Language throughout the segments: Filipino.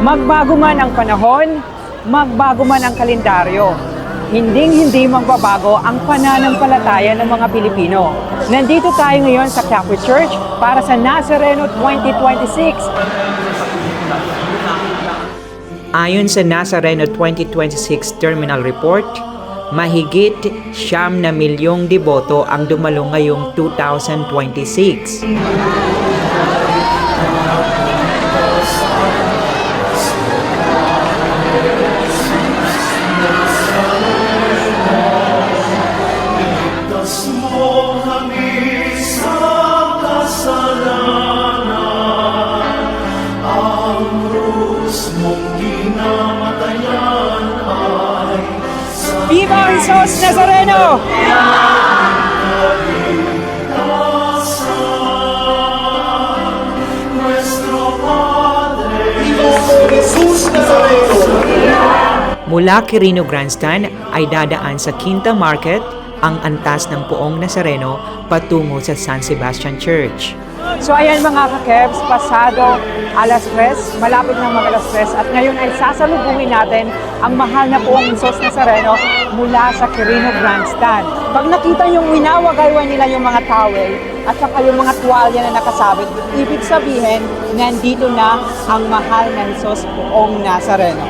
Magbago man ang panahon, magbago man ang kalendaryo, hindi magbabago ang pananampalataya ng mga Pilipino. Nandito tayo ngayon sa Quiapo Church para sa Nazareno 2026. Ayon sa Nazareno 2026 Terminal Report, mahigit 9 milyong deboto ang dumalo ngayong 2026. Viva Jesus Nazareno! Mula Quirino Grandstand ay dadaan sa Quinta Market ang antas ng Poong Nazareno patungo sa San Sebastian Church. So ayan mga kakebs, pasado alas 3, malapit ng mga alas 3 at ngayon ay sasalubungin natin ang mahal na Poong Jesus Nazareno mula sa Quirino Grandstand. Pag nakita yung winawagaywan nila yung mga towel at saka yung mga tuwalya na nakasabit, ibig sabihin nandito na ang mahal na Jesus Poong Nazareno.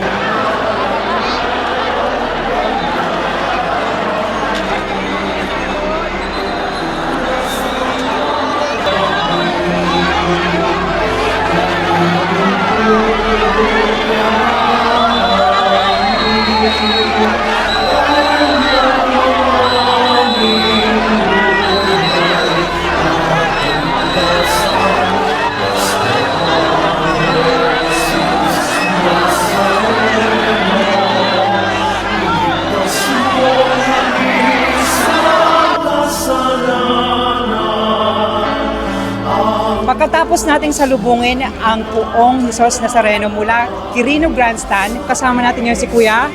Pagkatapos nating salubungin ang Poong Jesus Nazareno mula Quirino Grandstand, kasama natin yung si Kuya.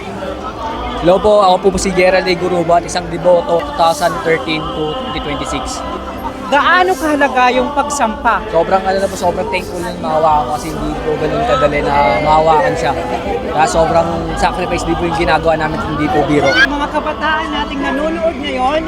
Hello po, ako po si Gerald A. Gurubat, isang deboto 2013 to 2026. Gaano kahalaga yung pagsampa? Sobrang thankful ng mahawakan ko kasi hindi po ganun kadali na mahawakan siya. Kaya sobrang sacrifice din po yung ginagawa namin, hindi po biro. Mga kabataan nating nanonood ngayon,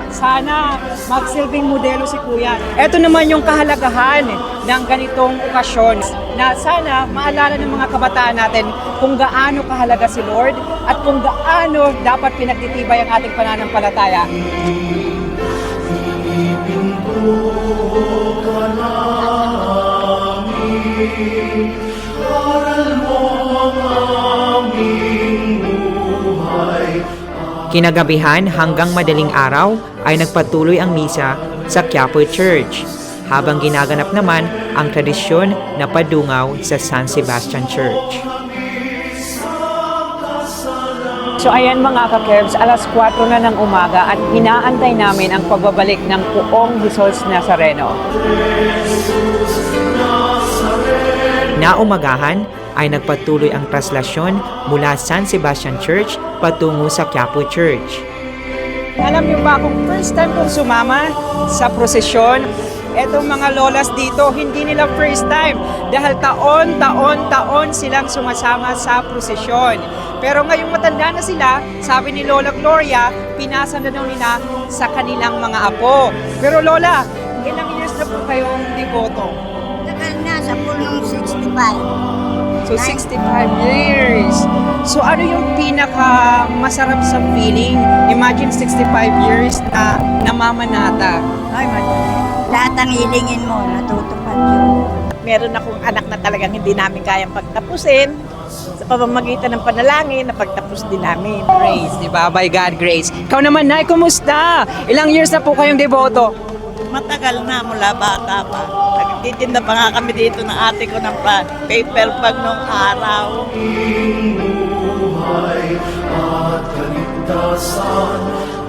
sana magsilbing modelo si Kuya. Ito naman yung kahalagahan ng ganitong okasyon na sana maalala ng mga kabataan natin kung gaano kahalaga si Lord at kung gaano dapat pinagtitibay ang ating pananampalataya. Kinagabihan hanggang madaling araw ay nagpatuloy ang misa sa Quiapo Church, habang ginaganap naman ang tradisyon na padungaw sa San Sebastian Church. So ayan mga kakebs, alas 4 na ng umaga at inaantay namin ang pagbabalik ng Poong Jesus Nazareno. Naumagahan ay nagpatuloy ang traslasyon mula San Sebastian Church patungo sa Quiapo Church. Alam niyo ba kung first time kong sumama sa prosesyon, etong mga lolas dito, hindi nila first time dahil taon silang sumasama sa prosesyon. Pero ngayong matanda na sila, sabi ni Lola Gloria, pinasa na daw nila sa kanilang mga apo. Pero Lola, ilang years na po kayong deboto? Tagal na, sa pulong 65. So 65 years. So ano yung pinaka masarap sa feeling? Imagine 65 years na namamanata. Ay, lahat ang hilingin mo, natutupad yun. Meron akong anak na talagang hindi namin kayang pagtapusin. Sa pamamagitan ng panalangin, napagtapos din namin. Grace, di ba? By God grace. Ikaw naman, Nay, kumusta? Ilang years na po kayong deboto? Matagal na mula bata pa. Nagtitinda pa nga kami dito ng ate ko ng paper bag nung araw. Buhay at kaligtasan,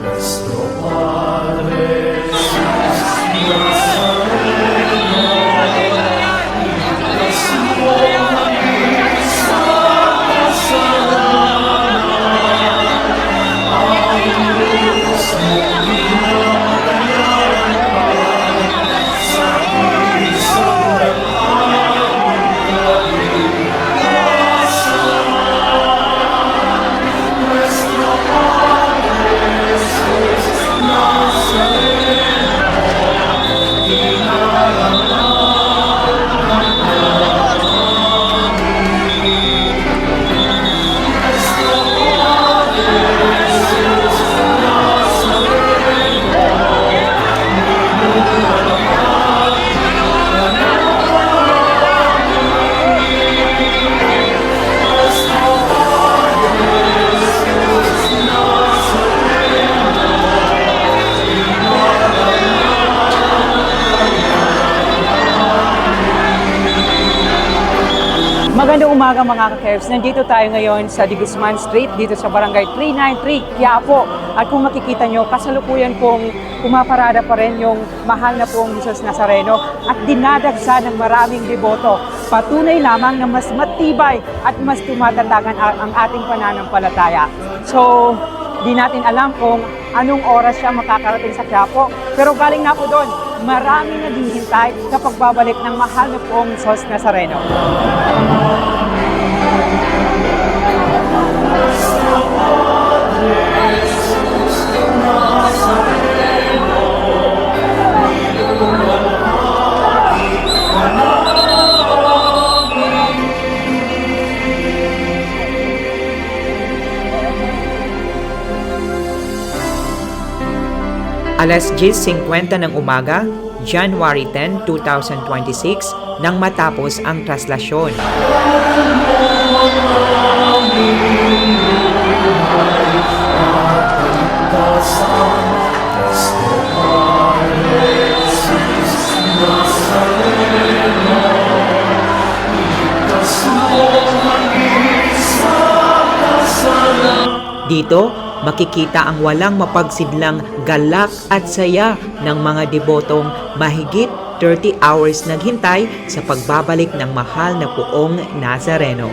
Nuestro Padre. Magandang umaga mga ka-Kebs. Nandito tayo ngayon sa De Guzman Street, dito sa Barangay 393, Quiapo. At kung makikita nyo, kasalukuyan pong pumaparada pa rin yung mahal na pong Jesus Nazareno at dinadagsa ng maraming deboto. Patunay lamang na mas matibay at mas tumatatagan ang ating pananampalataya. So, di natin alam kung anong oras siya makakarating sa Quiapo. Pero galing na po doon, maraming naghihintay sa pagbabalik ng mahal na pong Jesus Nazareno. Alas 10:50 ng umaga, January 10, 2026, nang matapos ang traslasyon. Dito, makikita ang walang mapagsidlang galak at saya ng mga debotong mahigit 30 hours naghintay sa pagbabalik ng mahal na poong Nazareno.